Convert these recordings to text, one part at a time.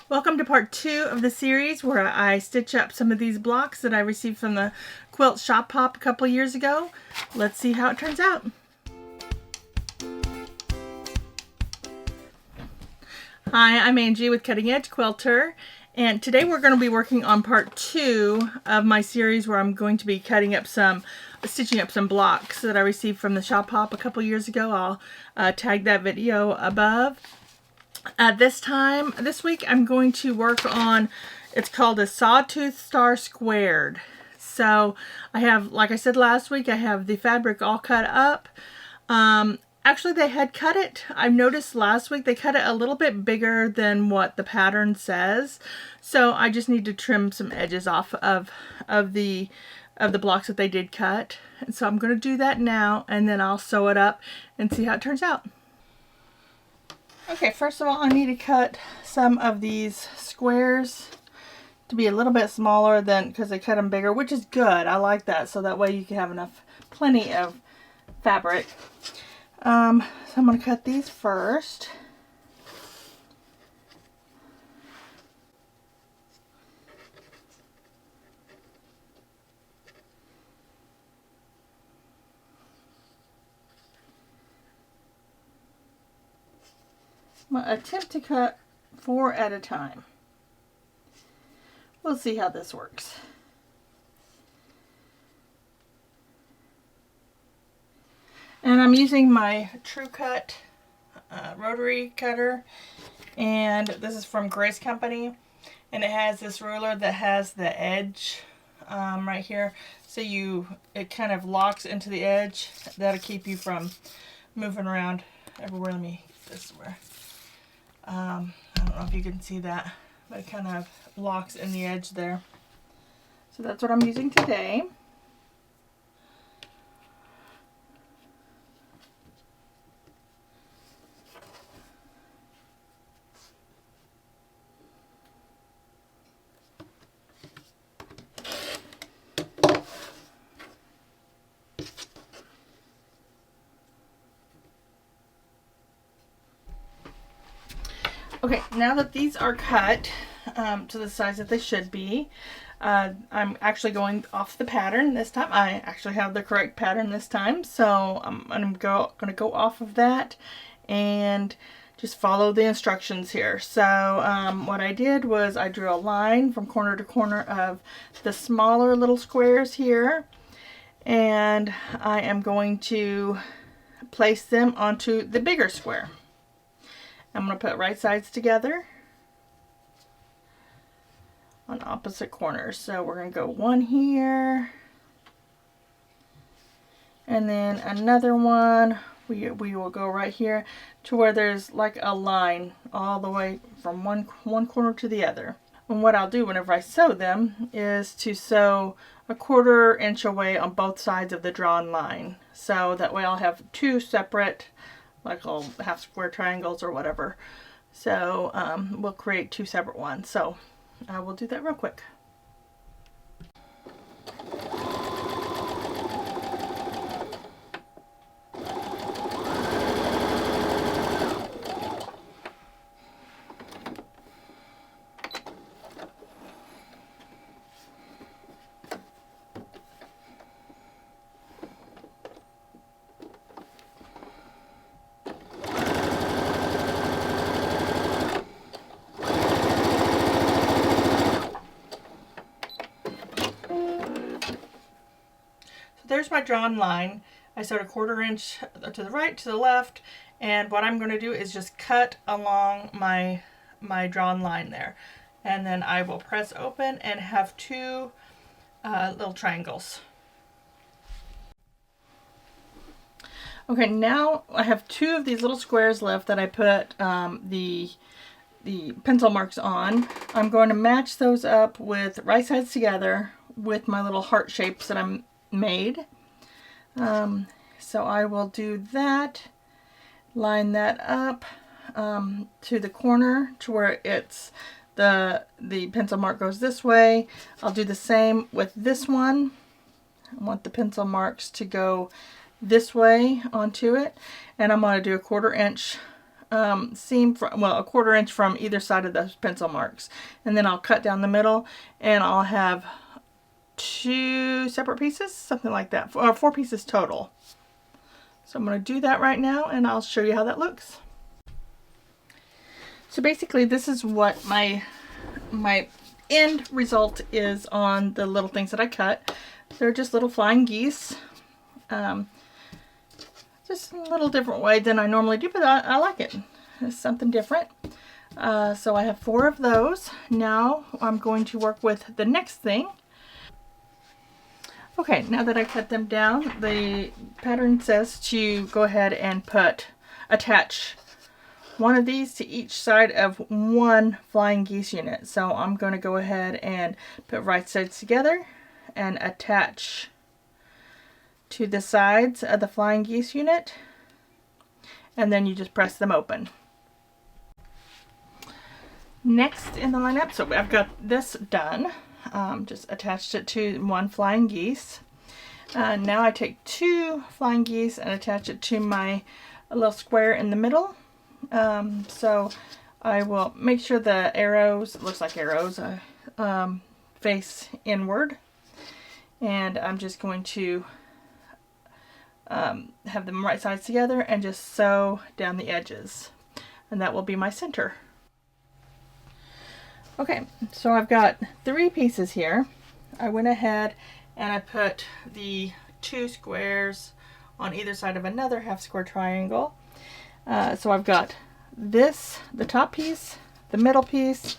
Welcome to part 2 of the series where I stitch up some of these blocks that I received from the Quilt Shop Hop a couple years ago. Let's see how it turns out. Hi, I'm Angie with Cutting Edge Quilter, and today we're going to be working on part 2 of my series where I'm going to be stitching up some blocks that I received from the Shop Hop a couple years ago. I'll tag that video above. This week I'm going to work on, it's called a Sawtooth Star Squared. So I have, like I said last week, I have the fabric all cut up. Actually they had cut it, I noticed last week they cut it a little bit bigger than what the pattern says. So I just need to trim some edges off of the blocks that they did cut. And so I'm going to do that now, and then I'll sew it up and see how it turns out. Okay, first of all, I need to cut some of these squares to be a little bit smaller because they cut them bigger, which is good. I like that, so that way you can have plenty of fabric. So I'm going to cut these first. I'm going to attempt to cut 4 at a time. We'll see how this works. And I'm using my True Cut rotary cutter, and this is from Grace Company, and it has this ruler that has the edge right here, so it kind of locks into the edge. That'll keep you from moving around everywhere. Let me get this where I don't know if you can see that, but it kind of locks in the edge there. So that's what I'm using today. Okay, now that these are cut to the size that they should be, I'm actually going off the pattern this time. I actually have the correct pattern this time, so I'm going to go off of that and just follow the instructions here. So what I did was I drew a line from corner to corner of the smaller little squares here, and I am going to place them onto the bigger square. I'm going to put right sides together on opposite corners. So we're going to go one here, and then another one. We will go right here to where there's like a line all the way from one corner to the other. And what I'll do whenever I sew them is to sew a 1/4 inch away on both sides of the drawn line. So that way I'll have 2 separate, like half square triangles or whatever. So we'll create 2 separate ones. So I will do that real quick. There's my drawn line. I sewed a 1/4 inch to the right, to the left, and what I'm going to do is just cut along my drawn line there, and then I will press open and have 2 little triangles. Okay, now I have 2 of these little squares left that I put the pencil marks on. I'm going to match those up with right sides together with my little heart shapes that I'm made. So I will do that, line that up to the corner to where it's the pencil mark goes this way. I'll do the same with this one. I want the pencil marks to go this way onto it, and I'm going to do a 1/4 inch seam from, well, a 1/4 inch from either side of those pencil marks. And then I'll cut down the middle, and I'll have 2 separate pieces, something like that, or 4 pieces total. So I'm going to do that right now, and I'll show you how that looks. So basically this is what my end result is on the little things that I cut. They're just little flying geese. Just a little different way than I normally do, but I like it. It's something different. So I have 4 of those. Now I'm going to work with the next thing. Okay, now that I cut them down, the pattern says to go ahead and attach one of these to each side of one flying geese unit. So I'm going to go ahead and put right sides together and attach to the sides of the flying geese unit, and then you just press them open. Next in the lineup, so I've got this done. Just attached it to one flying geese. Now I take 2 flying geese and attach it to my little square in the middle. So I will make sure the arrows, it looks like arrows, face inward, and I'm just going to have them right sides together and just sew down the edges, and that will be my center. Okay, so I've got 3 pieces here. I went ahead and I put the 2 squares on either side of another half square triangle. So I've got this, the top piece, the middle piece,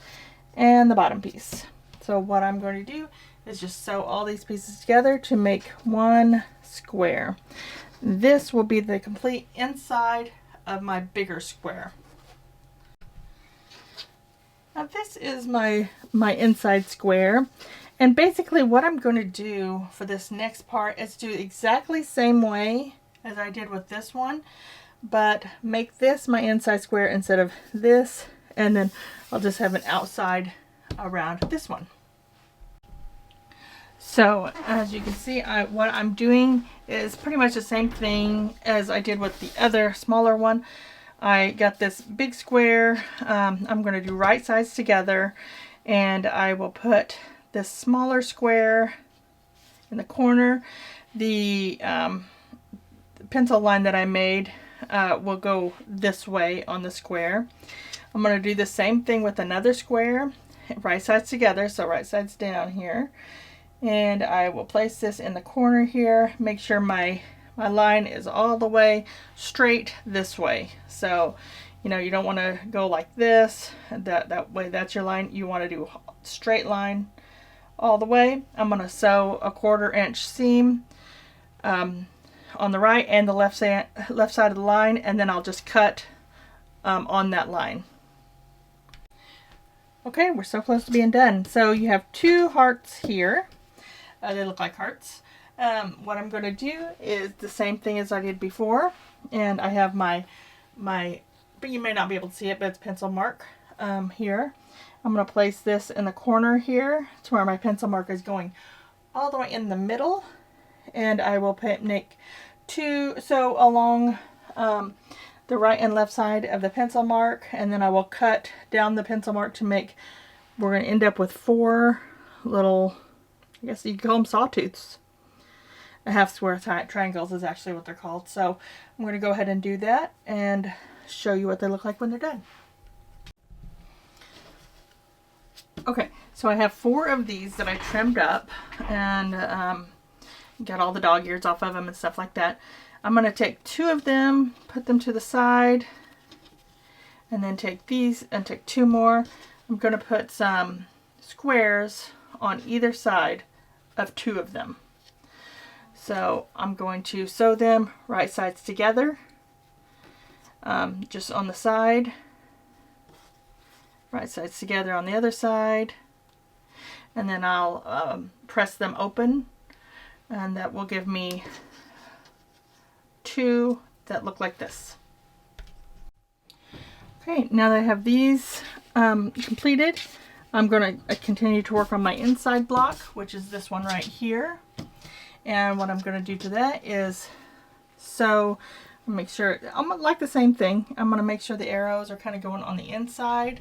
and the bottom piece. So what I'm going to do is just sew all these pieces together to make one square. This will be the complete inside of my bigger square. Now this is my inside square, and basically what I'm going to do for this next part is do exactly the same way as I did with this one, but make this my inside square instead of this, and then I'll just have an outside around this one. So as you can see, what I'm doing is pretty much the same thing as I did with the other smaller one. I got this big square. I'm going to do right sides together, and I will put this smaller square in the corner. The pencil line that I made will go this way on the square. I'm going to do the same thing with another square, right sides together, so right sides down here. And I will place this in the corner here, make sure my line is all the way straight this way. So, you know, you don't want to go like this, that way that's your line. You want to do a straight line all the way. I'm going to sew a 1/4 inch seam on the right and the left side of the line, and then I'll just cut on that line. Okay, we're so close to being done. So you have 2 hearts here. They look like hearts. What I'm going to do is the same thing as I did before, and I have my, but you may not be able to see it, but it's pencil mark here. I'm going to place this in the corner here to where my pencil mark is going all the way in the middle, and I will make 2 sew along the right and left side of the pencil mark, and then I will cut down the pencil mark to make, we're going to end up with 4 little, I guess you could call them sawtooths. A half square triangles is actually what they're called. So I'm going to go ahead and do that and show you what they look like when they're done. Okay, so I have 4 of these that I trimmed up and got all the dog ears off of them and stuff like that. I'm going to take 2 of them, put them to the side, and then take these and take 2 more. I'm going to put some squares on either side of 2 of them. So I'm going to sew them right sides together, just on the side, right sides together on the other side, and then I'll press them open, and that will give me 2 that look like this. Okay, now that I have these completed, I'm going to continue to work on my inside block, which is this one right here. And what I'm going to do to that is sew Make sure, I'm like the same thing. I'm going to make sure the arrows are kind of going on the inside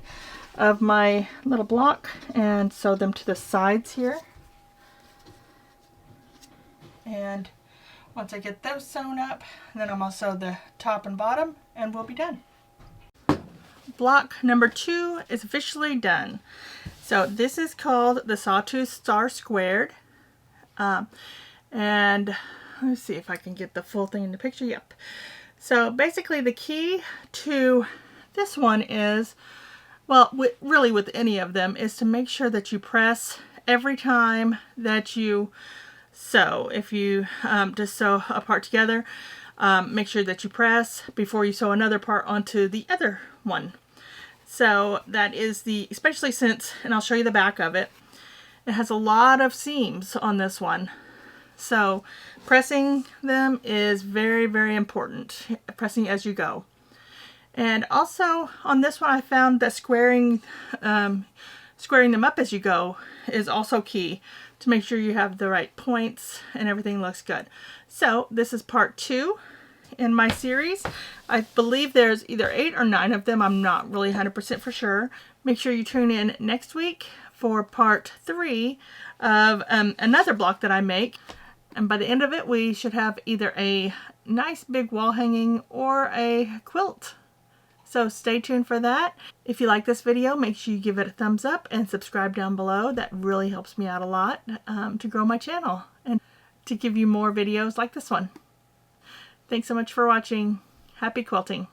of my little block and sew them to the sides here. And once I get those sewn up, then I'm going to sew the top and bottom and we'll be done. Block number 2 is officially done. So this is called the Sawtooth Star Squared. And let's see if I can get the full thing in the picture. Yep. So basically the key to this one is, well, really with any of them, is to make sure that you press every time that you sew. If you just sew a part together, make sure that you press before you sew another part onto the other one. So that is especially since, and I'll show you the back of it, it has a lot of seams on this one. So pressing them is very, very important. Pressing as you go. And also on this one I found that squaring them up as you go is also key to make sure you have the right points and everything looks good. So this is part 2 in my series. I believe there's either 8 or 9 of them. I'm not really 100% for sure. Make sure you tune in next week for part 3 of another block that I make. And by the end of it, we should have either a nice big wall hanging or a quilt. So stay tuned for that. If you like this video, make sure you give it a thumbs up and subscribe down below. That really helps me out a lot to grow my channel and to give you more videos like this one. Thanks so much for watching. Happy quilting.